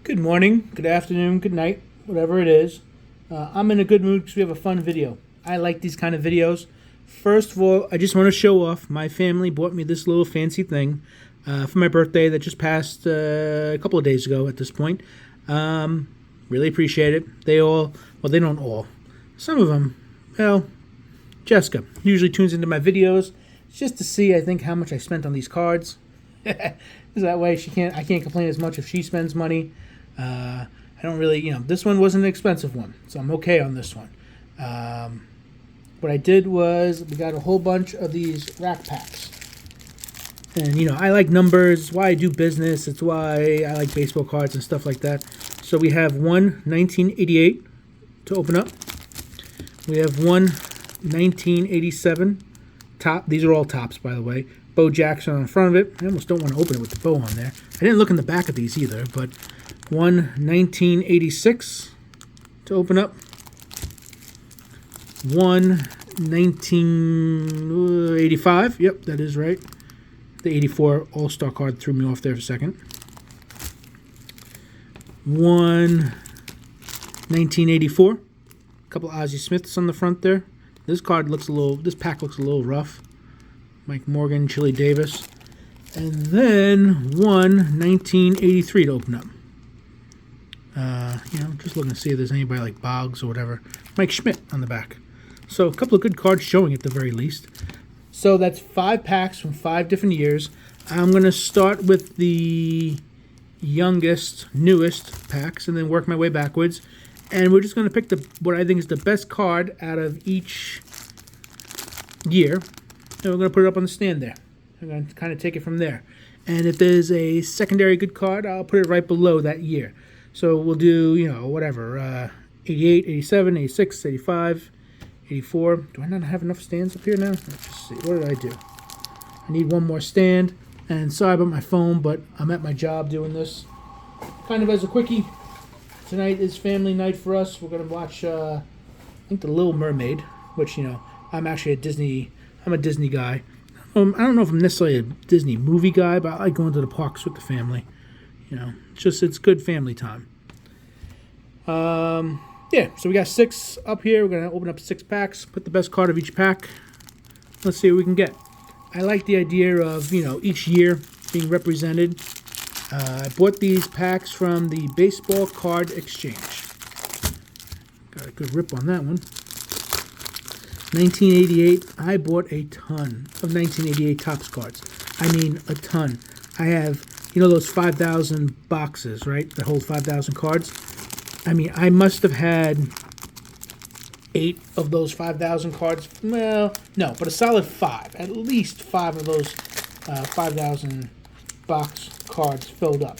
Good morning, good afternoon, good night, whatever it is. I'm in a good mood because we have a fun video. I like these kind of videos. First of all, I just want to show off. My family bought me this little fancy thing for my birthday that just passed a couple of days ago at this point. Really appreciate it. They don't all. Some of them, Jessica usually tunes into my videos just to see, I think, how much I spent on these cards. That way I can't complain as much if she spends money. I don't really, this one wasn't an expensive one, so I'm okay on this one. What I did was we got a whole bunch of these rack packs. And, I like numbers. It's why I do business. It's why I like baseball cards and stuff like that. So we have one 1988 to open up. We have one 1987 top. These are all tops, by the way. Bo Jackson on the front of it. I almost don't want to open it with the bow on there. I didn't look in the back of these either, but one 1986 to open up. One 1985. Yep, that is right. The 84 All-Star card threw me off there for a second. One 1984. A couple Ozzie Smiths on the front there. This pack looks a little rough. Mike Morgan, Chili Davis. And then one 1983 to open up. Just looking to see if there's anybody like Boggs or whatever. Mike Schmidt on the back. So a couple of good cards showing at the very least. So that's 5 packs from 5 different years. I'm going to start with the newest packs and then work my way backwards. And we're just going to pick what I think is the best card out of each year. And we're going to put it up on the stand there. I'm going to kind of take it from there. And if there's a secondary good card, I'll put it right below that year. So we'll do, 88, 87, 86, 85, 84. Do I not have enough stands up here now? Let's just see. What did I do? I need one more stand. And sorry about my phone, but I'm at my job doing this. Kind of as a quickie. Tonight is family night for us. We're going to watch, I think, The Little Mermaid, which, I'm actually a Disney guy. I don't know if I'm necessarily a Disney movie guy, but I like going to the parks with the family. It's good family time. So we got 6 up here. We're going to open up 6 packs, put the best card of each pack. Let's see what we can get. I like the idea of, each year being represented. I bought these packs from the Baseball Card Exchange. Got a good rip on that one. 1988, I bought a ton of 1988 Topps cards. I mean, a ton. I have, those 5,000 boxes, right, that hold 5,000 cards. I mean, I must have had 8 of those 5,000 cards. Well, no, but a solid 5. At least 5 of those 5,000 box cards filled up.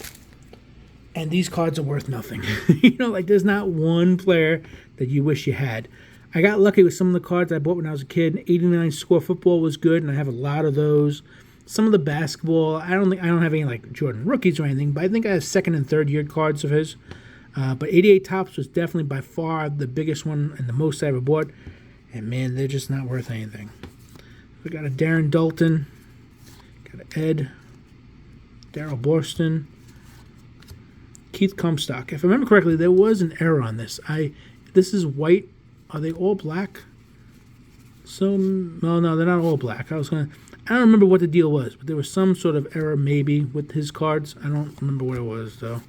And these cards are worth nothing. There's not one player that you wish you had. I got lucky with some of the cards I bought when I was a kid. 89 Score Football was good, and I have a lot of those. Some of the basketball, I don't have any like Jordan rookies or anything, but I think I have 2nd and 3rd year cards of his. But 88 Topps was definitely by far the biggest one and the most I ever bought. And man, they're just not worth anything. We got a Darren Dalton, got an Ed, Daryl Borston, Keith Comstock. If I remember correctly, there was an error on this. This is white. Are they all black? No, they're not all black. I don't remember what the deal was, but there was some sort of error maybe with his cards. I don't remember what it was, though.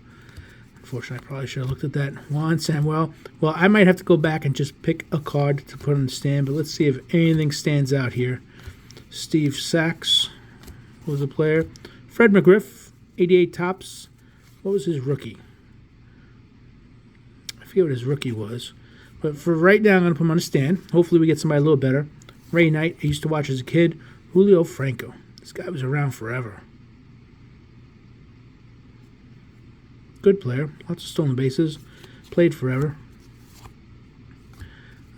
Unfortunately, I probably should have looked at that. Juan Samuel. Well, I might have to go back and just pick a card to put on the stand, but let's see if anything stands out here. Steve Sachs was a player. Fred McGriff, 88 Topps. What was his rookie? I forget what his rookie was. But for right now, I'm going to put him on a stand. Hopefully we get somebody a little better. Ray Knight, I used to watch as a kid. Julio Franco. This guy was around forever. Good player. Lots of stolen bases. Played forever.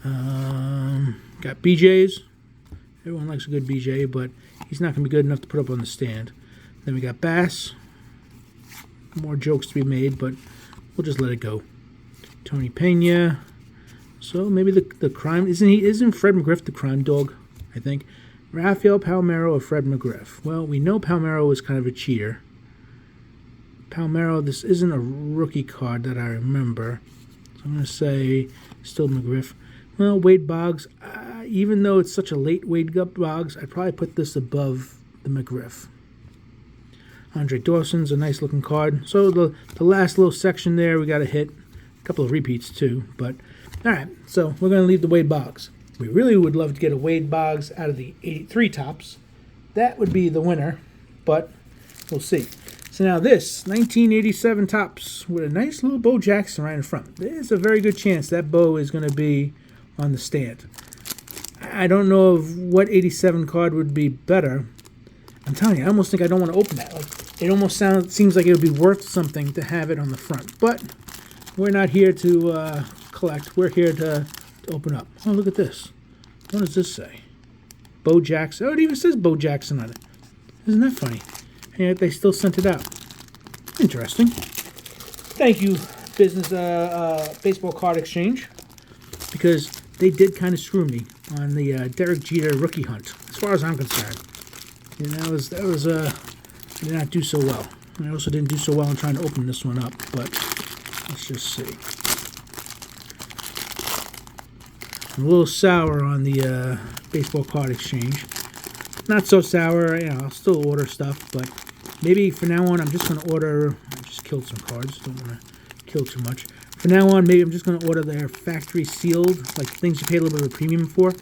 Got BJs. Everyone likes a good BJ, but he's not going to be good enough to put up on the stand. Then we got Bass. More jokes to be made, but we'll just let it go. Tony Pena. So maybe the crime isn't Fred McGriff the crime dog, I think. Rafael Palmeiro or Fred McGriff. Well, we know Palmeiro was kind of a cheater. Palmeiro, this isn't a rookie card that I remember. So I'm going to say still McGriff. Well, Wade Boggs, even though it's such a late Wade Boggs, I'd probably put this above the McGriff. Andre Dawson's a nice looking card. So the last little section there, we got to hit a couple of repeats too. But all right, so we're going to leave the Wade Boggs. We really would love to get a Wade Boggs out of the 83 tops. That would be the winner, but we'll see. So now this 1987 tops with a nice little Bo Jackson right in front. There's a very good chance that Bo is going to be on the stand. I don't know of what 87 card would be better. I'm telling you, I almost think I don't want to open that. Like, it almost seems like it would be worth something to have it on the front. But we're not here to collect. We're here to open up. Oh, look at this. What does this say? Bo Jackson. Oh, it even says Bo Jackson on it. Isn't that funny? And yet they still sent it out. Interesting. Thank you, Business Baseball Card Exchange, because they did kind of screw me on the Derek Jeter rookie hunt, as far as I'm concerned. And that was did not do so well. And I also didn't do so well in trying to open this one up, but let's just see. I'm a little sour on the Baseball Card Exchange. Not so sour, I'll still order stuff, but maybe from now on I'm just going to order. I just killed some cards, don't want to kill too much. From now on, maybe I'm just going to order their factory sealed, like things you pay a little bit of a premium for.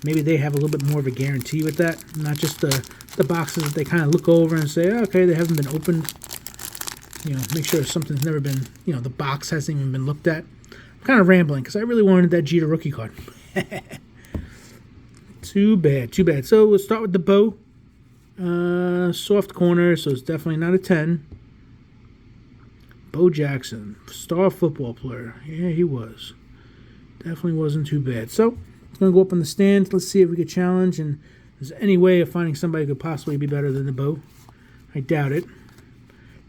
Maybe they have a little bit more of a guarantee with that, not just the boxes that they kind of look over and say, okay, they haven't been opened. Make sure something's never been, the box hasn't even been looked at. I'm kind of rambling because I really wanted that Jeter rookie card. Too bad. So we'll start with the Bo. Soft corner, so it's definitely not a 10. Bo Jackson, star football player. Yeah, he was. Definitely wasn't too bad. So it's going to go up on the stand. Let's see if we can challenge, and if there's any way of finding somebody who could possibly be better than the Bo. I doubt it.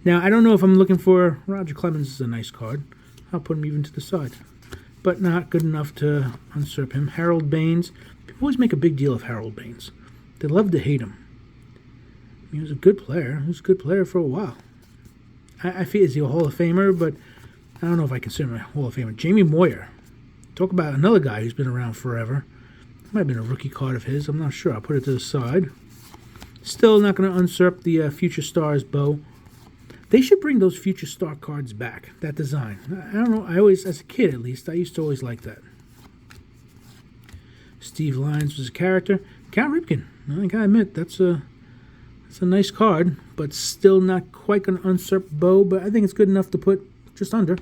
Now, I don't know if I'm looking for Roger Clemens is a nice card. I'll put him even to the side. But not good enough to usurp him. Harold Baines. People always make a big deal of Harold Baines. They love to hate him. He was a good player. He was a good player for a while. I feel is he a Hall of Famer, but I don't know if I consider him a Hall of Famer. Jamie Moyer. Talk about another guy who's been around forever. Might have been a rookie card of his. I'm not sure. I'll put it to the side. Still not going to usurp the Future Stars Bo. They should bring those Future Star cards back. That design. I don't know. I always, as a kid at least, I used to always like that. Steve Lyons was a character. Cal Ripken. I gotta admit, that's a nice card, but still not quite going to usurp Bo, but I think it's good enough to put just under.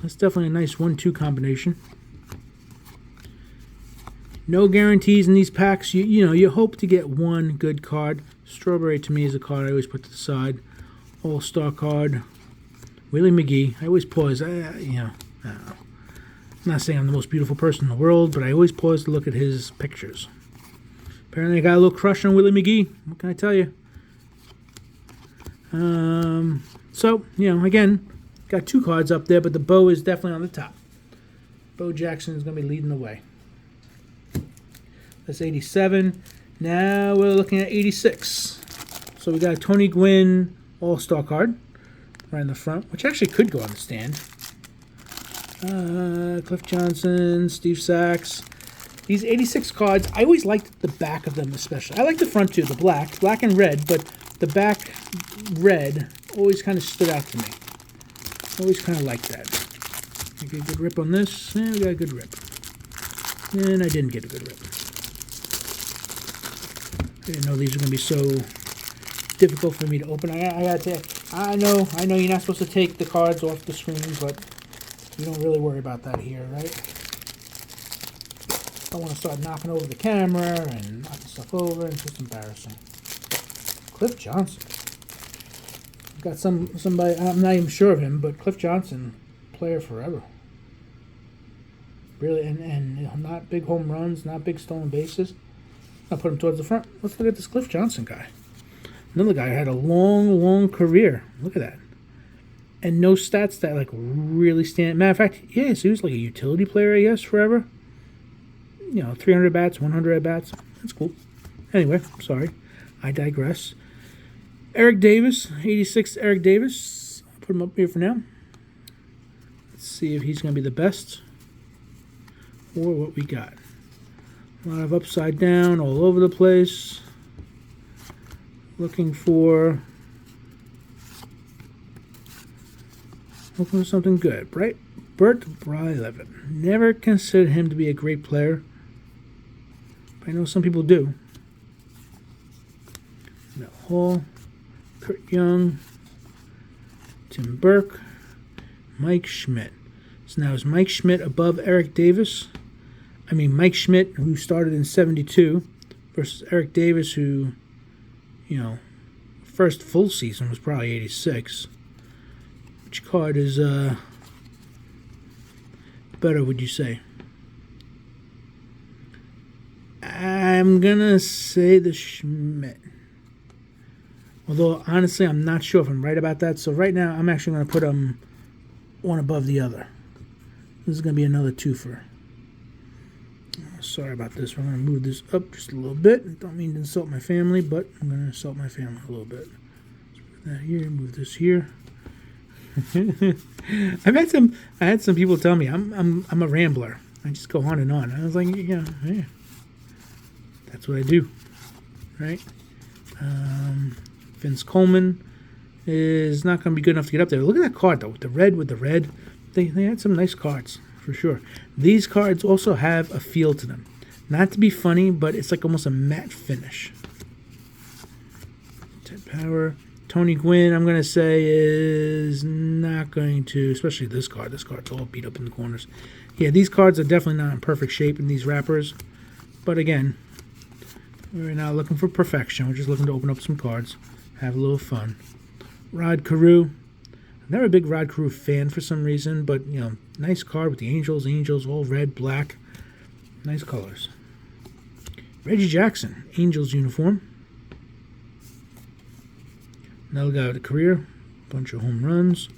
That's definitely a nice 1-2 combination. No guarantees in these packs. You hope to get one good card. Strawberry to me is a card I always put to the side. All-Star card. Willie McGee. I always pause. I don't know. I'm not saying I'm the most beautiful person in the world, but I always pause to look at his pictures. Apparently I got a little crush on Willie McGee. What can I tell you? So, again, got two cards up there, but the Bo is definitely on the top. Bo Jackson is going to be leading the way. That's 87. Now we're looking at 86. So we got a Tony Gwynn All-Star card right in the front, which actually could go on the stand. Cliff Johnson, Steve Sachs. These 86 cards, I always liked the back of them especially. I like the front too, the black and red, but the back red always kind of stood out to me. Always kind of liked that. I get a good rip on this. Yeah, we got a good rip. And I didn't get a good rip. I didn't know these were going to be so difficult for me to open. I got to. I know you're not supposed to take the cards off the screen, but you don't really worry about that here, right? I don't want to start knocking over the camera and knocking stuff over. It's just embarrassing. Cliff Johnson. I've got somebody. I'm not even sure of him, but Cliff Johnson, player forever. Really, and not big home runs, not big stolen bases. I'll put him towards the front. Let's look at this Cliff Johnson guy. Another guy who had a long career. Look at that. And no stats that like really stand. Matter of fact, yes, he was like a utility player, I guess, forever. 300 at bats, 100 at bats. That's cool. Anyway, sorry. I digress. Eric Davis, 86 Eric Davis. I'll put him up here for now. Let's see if he's going to be the best or what we got. A lot of upside down all over the place. Looking for something good. Bert Blyleven. Never considered him to be a great player, but I know some people do. Mel Hall, Kurt Young, Tim Burke, Mike Schmidt. So now is Mike Schmidt above Eric Davis? I mean, Mike Schmidt, who started in 72, versus Eric Davis, who, first full season was probably 86. Which card is better, would you say? I'm going to say the Schmidt. Although, honestly, I'm not sure if I'm right about that. So right now, I'm actually going to put them one above the other. This is going to be another twofer. Sorry about this. We're going to move this up just a little bit. Don't mean to insult my family, but I'm going to insult my family a little bit. Let's move that here, move this here. I had some people tell me I'm a rambler. I just go on and on. I was like, yeah, that's what I do, right? Vince Coleman is not going to be good enough to get up there. Look at that card though, with the red. They had some nice cards for sure. These cards also have a feel to them. Not to be funny, but it's like almost a matte finish. Ted Power. Tony Gwynn, I'm going to say, is not going to, especially this card. This card's all beat up in the corners. Yeah, these cards are definitely not in perfect shape in these wrappers. But again, we're not looking for perfection. We're just looking to open up some cards, have a little fun. Rod Carew. I'm never a big Rod Carew fan for some reason, but, nice card with the Angels. Angels, all red, black. Nice colors. Reggie Jackson, Angels uniform. Another guy with a career, bunch of home runs.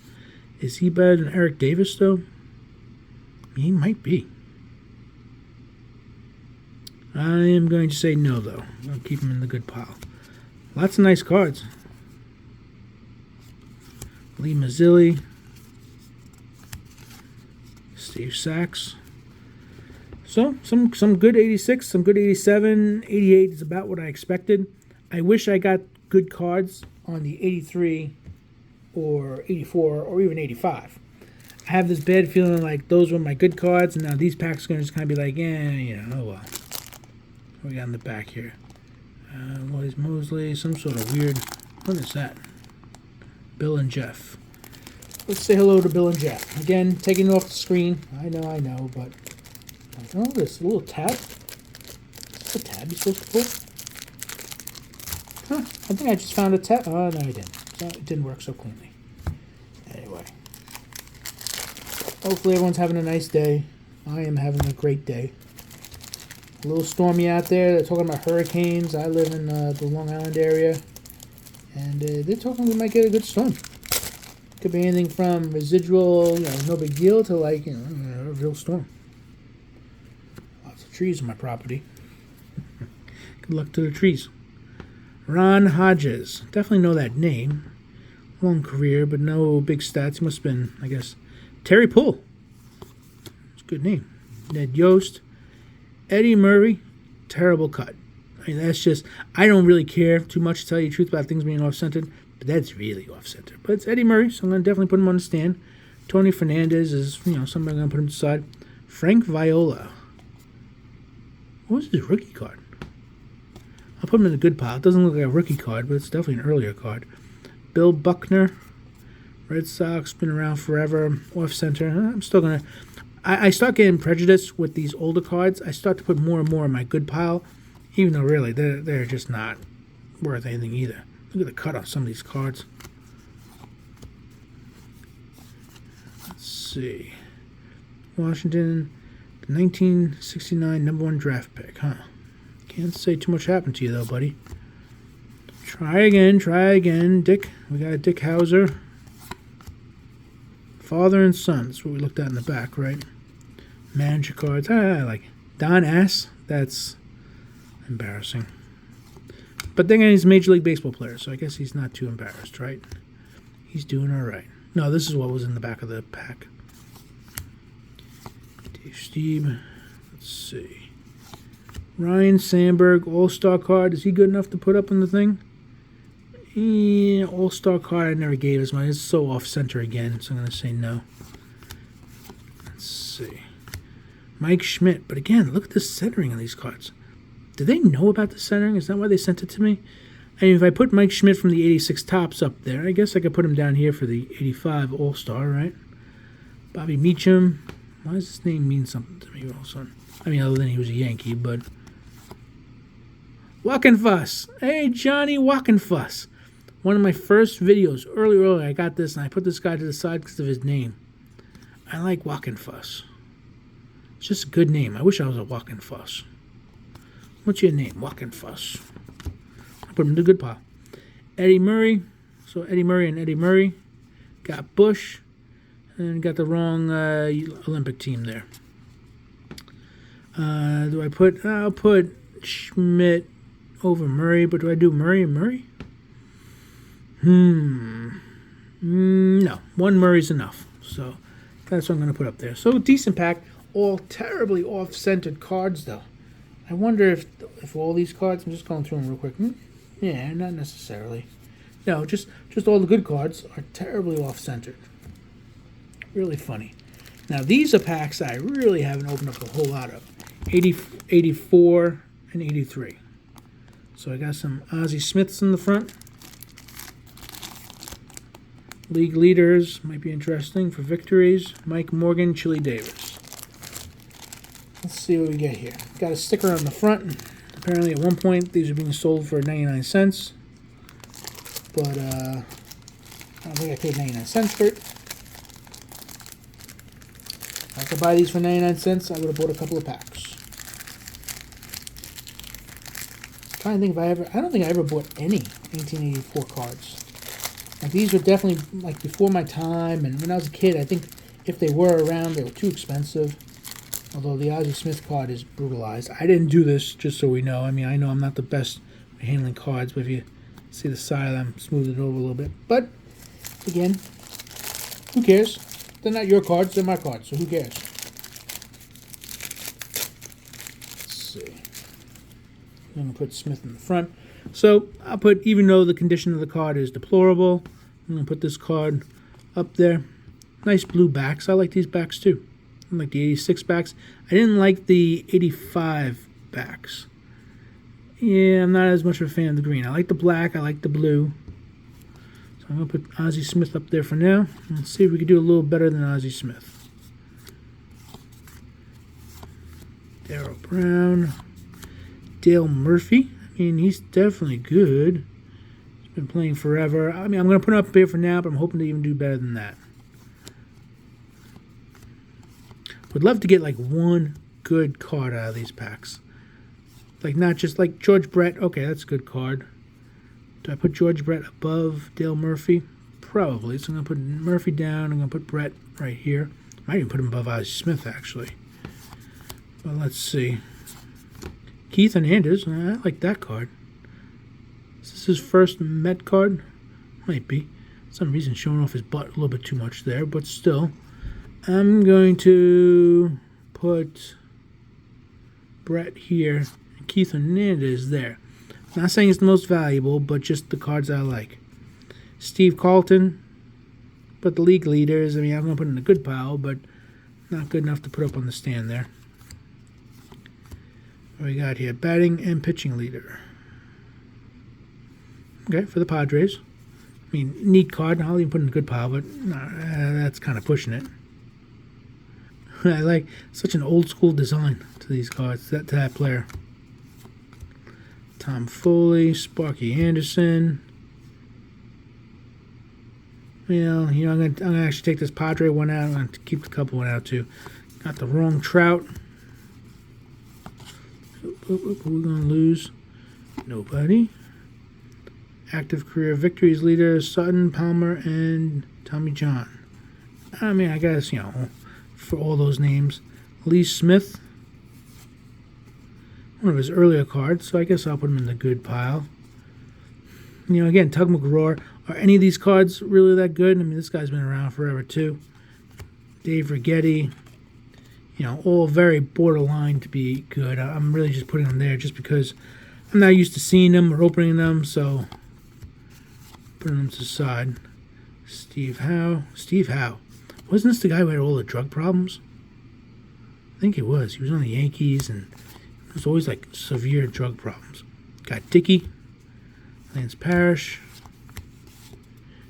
Is he better than Eric Davis, though? He might be. I am going to say no, though. I'll keep him in the good pile. Lots of nice cards. Lee Mazzilli. Steve Sachs. So, some good 86, some good 87. 88 is about what I expected. I wish I got good cards on the 83 or 84 or even 85. I have this bad feeling like those were my good cards, and now these packs are going to just kind of be like, oh well. What we got in the back here? Lois Mosley, some sort of weird, what is that? Bill and Jeff. Let's say hello to Bill and Jeff. Again, taking it off the screen. I know, but oh, this little tab. Is this a tab you're supposed to pull? Huh, I think I just found a tab. Oh, no, I didn't. So it didn't work so cleanly. Anyway. Hopefully everyone's having a nice day. I am having a great day. A little stormy out there. They're talking about hurricanes. I live in the Long Island area. And they're talking we might get a good storm. Could be anything from residual, no big deal, to like, a real storm. Lots of trees on my property. Good luck to the trees. Ron Hodges. Definitely know that name. Long career, but no big stats. He must have been, I guess, Terry Poole. It's a good name. Ned Yost. Eddie Murray. Terrible cut. I mean, that's just, I don't really care too much to tell you the truth about things being off-centered, but that's really off-centered. But it's Eddie Murray, so I'm going to definitely put him on the stand. Tony Fernandez is, somebody I'm going to put him aside. Frank Viola. What was his rookie card? I'll put him in the good pile. It doesn't look like a rookie card, but it's definitely an earlier card. Bill Buckner. Red Sox, been around forever. Off-center. I'm still going to, I start getting prejudiced with these older cards. I start to put more and more in my good pile. Even though really they're just not worth anything either. Look at the cut on some of these cards. Let's see. Washington, 1969 #1 draft pick, huh? Can't say too much happened to you though, buddy. Try again. Dick. We got a Dick Hauser. Father and son. That's what we looked at in the back, right? Manager cards. I like it. Don Ass. That's embarrassing. But then again, he's a Major League Baseball player, so I guess he's not too embarrassed, right? He's doing all right. No, this is what was in the back of the pack. Dave Stieb. Let's see. Ryan Sandberg, All-Star card. Is he good enough to put up on the thing? Yeah, All-Star card I never gave as much. It's so off-center again, so I'm going to say no. Let's see. Mike Schmidt. But again, look at the centering on these cards. Did they know about the centering? Is that why they sent it to me? I mean, if I put Mike Schmidt from the 86 Topps up there, I guess I could put him down here for the 85 All-Star, right? Bobby Meacham. Why does this name mean something to me also? I mean, other than he was a Yankee, but... Wockenfuss. Hey, Johnny Wockenfuss. One of my first videos, early, I got this, and I put this guy to the side because of his name. I like Wockenfuss. It's just a good name. I wish I was a Wockenfuss. What's your name? Wockenfuss. I put him in the good pile. Eddie Murray. So Eddie Murray and Eddie Murray. Got Bush. And got the wrong Olympic team there. Do I put... I'll put Schmidt over Murray, but do I do Murray and Murray? No. One Murray's enough. So that's what I'm going to put up there. So decent pack. All terribly off-centered cards, though. I wonder if all these cards... I'm just going through them real quick. Yeah, not necessarily. No, just all the good cards are terribly off-centered. Really funny. Now, these are packs I really haven't opened up a whole lot of. 80, 84, and 83. So I got some Ozzie Smiths in the front. League leaders might be interesting for victories. Mike Morgan, Chili Davis. Let's see what we get here. Got a sticker on the front. Apparently, at one point, these are being sold for 99 cents. But I don't think I paid 99 cents for it. If I could buy these for 99 cents, I would have bought a couple of packs. I'm trying to think if I don't think I ever bought any 1984 cards. Like, these were definitely like before my time, and when I was a kid, I think if they were around, they were too expensive. Although the Ozzie Smith card is brutalized. I didn't do this, just so we know. I mean, I know I'm not the best at handling cards, but if you see the side, I'm smoothing it over a little bit. But, again, who cares? They're not your cards, they're my cards, so who cares? Let's see. I'm going to put Smith in the front. So, I'll put, even though the condition of the card is deplorable, I'm going to put this card up there. Nice blue backs. I like these backs, too. I like the 86 backs. I didn't like the 85 backs. Yeah, I'm not as much of a fan of the green. I like the black. I like the blue. So I'm going to put Ozzie Smith up there for now. Let's see if we can do a little better than Ozzie Smith. Darryl Brown. Dale Murphy. I mean, he's definitely good. He's been playing forever. I mean, I'm going to put him up here for now, but I'm hoping to even do better than that. Would love to get like one good card out of these packs. Like, not just like George Brett. Okay, that's a good card. Do I put George Brett above Dale Murphy? Probably. So I'm going to put Murphy down. I'm going to put Brett right here. Might even put him above Ozzie Smith, actually. Well, let's see. Keith Hernandez. I like that card. Is this his first Met card? Might be. For some reason showing off his butt a little bit too much there, but still. I'm going to put Brett here and Keith Hernandez there. Not saying it's the most valuable, but just the cards I like. Steve Carlton, but the league leaders, I mean, I'm going to put in a good pile, but not good enough to put up on the stand there. What we got here? Batting and pitching leader. Okay, for the Padres. I mean, neat card. I'll even put in a good pile, but that's kind of pushing it. I like such an old school design to these cards, to that player. Tom Foley, Sparky Anderson. I'm gonna actually take this Padre one out. I'm gonna keep a couple one out too. Got the wrong Trout. Who are we gonna lose? Nobody. Active career victories leaders: Sutton, Palmer, and Tommy John. I mean, I guess for all those names. Lee Smith, one of his earlier cards, so I guess I'll put him in the good pile. You know, again, Tug McGraw. Are any of these cards really that good? I mean, this guy's been around forever too. Dave Righetti. You know, all very borderline to be good. I'm really just putting them there just because I'm not used to seeing them or opening them, so putting them to the side. Steve Howe. Steve Howe. Wasn't this the guy who had all the drug problems? I think he was. He was on the Yankees, and it was always like severe drug problems. Got Dickey, Lance Parrish,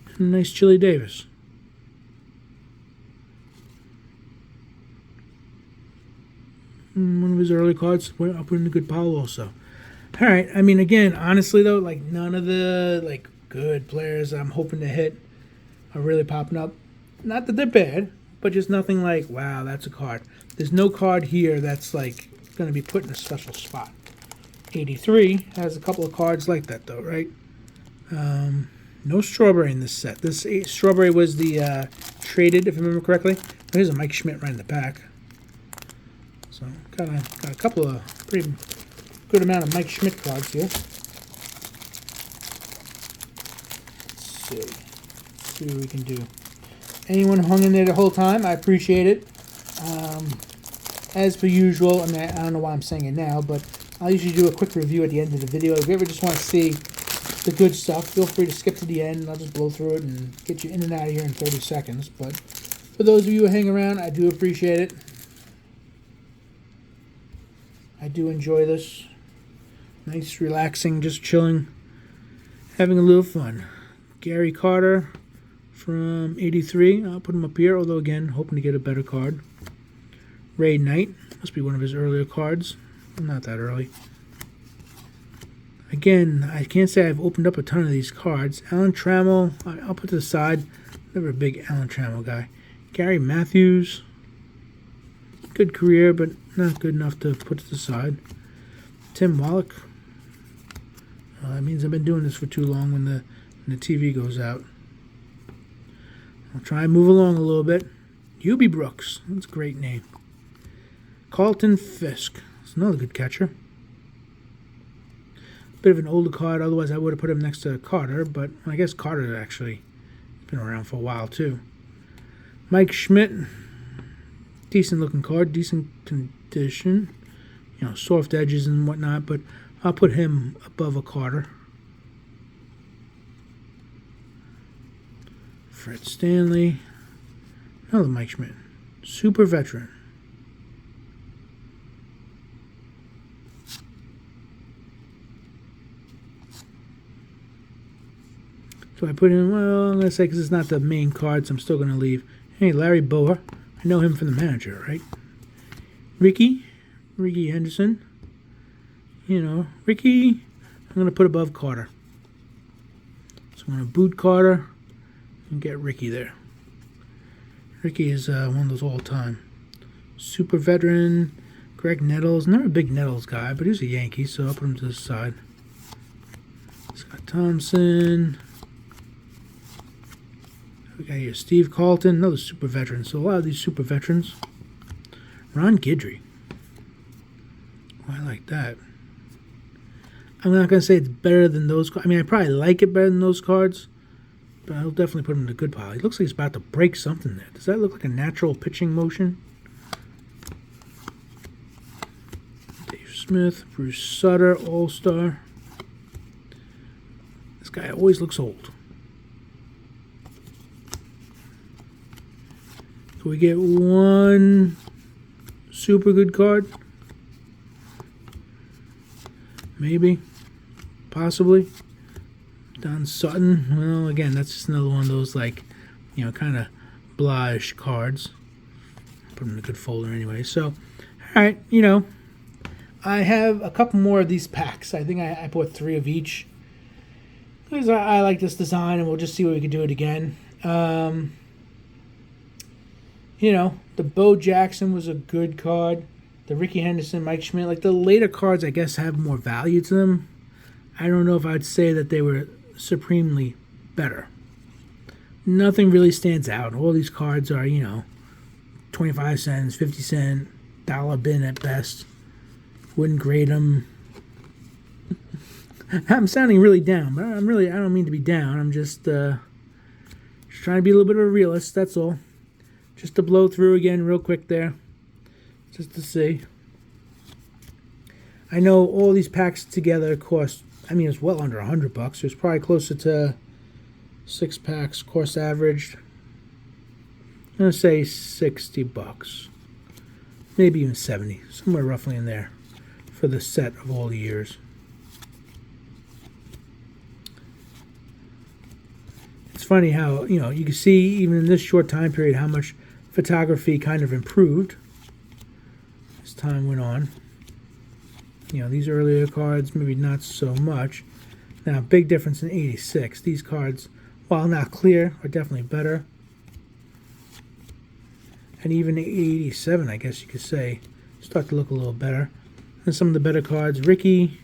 and a nice Chili Davis. And one of his early cards, I'll put in a good pile also. All right. I mean, again, honestly though, like none of the like good players I'm hoping to hit are really popping up. Not that they're bad, but just nothing like, wow, that's a card. There's no card here that's like going to be put in a special spot. 83 has a couple of cards like that though, right? No Strawberry in this set. This Strawberry was the traded, if I remember correctly. There's a Mike Schmidt right in the back. So got a couple of pretty good amount of Mike Schmidt cards here. Let's see what we can do. Anyone who hung in there the whole time, I appreciate it. As per usual, I mean, I don't know why I'm saying it now, but I'll usually do a quick review at the end of the video. If you ever just want to see the good stuff, feel free to skip to the end, and I'll just blow through it and get you in and out of here in 30 seconds. But for those of you who hang around, I do appreciate it. I do enjoy this. Nice, relaxing, just chilling, having a little fun. Gary Carter from 83. I'll put him up here, although again, hoping to get a better card. Ray Knight. Must be one of his earlier cards. Not that early. Again, I can't say I've opened up a ton of these cards. Alan Trammell, I'll put to the side. Never a big Alan Trammell guy. Gary Matthews. Good career, but not good enough to put to the side. Tim Wallach. That means I've been doing this for too long when the TV goes out. I'll try and move along a little bit. Hubie Brooks. That's a great name. Carlton Fisk. That's another good catcher. Bit of an older card, otherwise I would have put him next to Carter, but I guess Carter actually been around for a while too. Mike Schmidt. Decent looking card, decent condition. You know, soft edges and whatnot, but I'll put him above a Carter. Fred Stanley. Another Mike Schmidt. Super veteran. So I put in, well, I'm going to say because it's not the main cards, I'm still going to leave. Hey, Larry Bowa. I know him from the manager, right? Ricky Henderson. You know, Ricky, I'm going to put above Carter. So I'm going to boot Carter and get Ricky there. Ricky is one of those all-time. Super veteran. Greg Nettles. Never a big Nettles guy, but he's a Yankee, so I'll put him to the side. Scott Thompson. We got here Steve Carlton, another super veteran. So a lot of these super veterans. Ron Guidry. Oh, I like that. I'm not going to say it's better than those. I mean, I probably like it better than those cards, but I'll definitely put him in the good pile. He looks like he's about to break something there. Does that look like a natural pitching motion? Dave Smith, Bruce Sutter, All-Star. This guy always looks old. Can we get one super good card? Maybe. Possibly. Don Sutton. Well, again, that's just another one of those, like, you know, kind of blah-ish cards. Put them in a good folder anyway. So, all right, you know, I have a couple more of these packs. I think I bought 3 of each. Because I like this design, and we'll just see what we can do it again. You know, the Bo Jackson was a good card. The Ricky Henderson, Mike Schmidt, like the later cards, I guess, have more value to them. I don't know if I'd say that they were supremely better. Nothing really stands out. All these cards are, you know, 25 cents, 50 cent, dollar bin at best. Wouldn't grade them. I'm sounding really down, but I don't mean to be down. I'm just trying to be a little bit of a realist, that's all. Just to blow through again real quick there, just to see. I know all these packs together cost, I mean, it's well under $100. It's probably closer to 6 packs, cost averaged, I'm going to say $60. Maybe even 70, somewhere roughly in there for the set of all the years. It's funny how, you know, you can see even in this short time period how much photography kind of improved as time went on. You know, these earlier cards, maybe not so much. Now, big difference in 86. These cards, while not clear, are definitely better. And even 87, I guess you could say, start to look a little better. And some of the better cards, Ricky,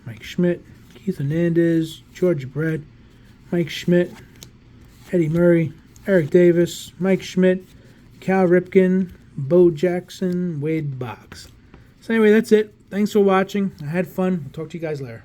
Mike Schmidt, Keith Hernandez, George Brett, Mike Schmidt, Eddie Murray, Eric Davis, Mike Schmidt, Cal Ripken, Bo Jackson, Wade Boggs. So anyway, that's it. Thanks for watching. I had fun. I'll talk to you guys later.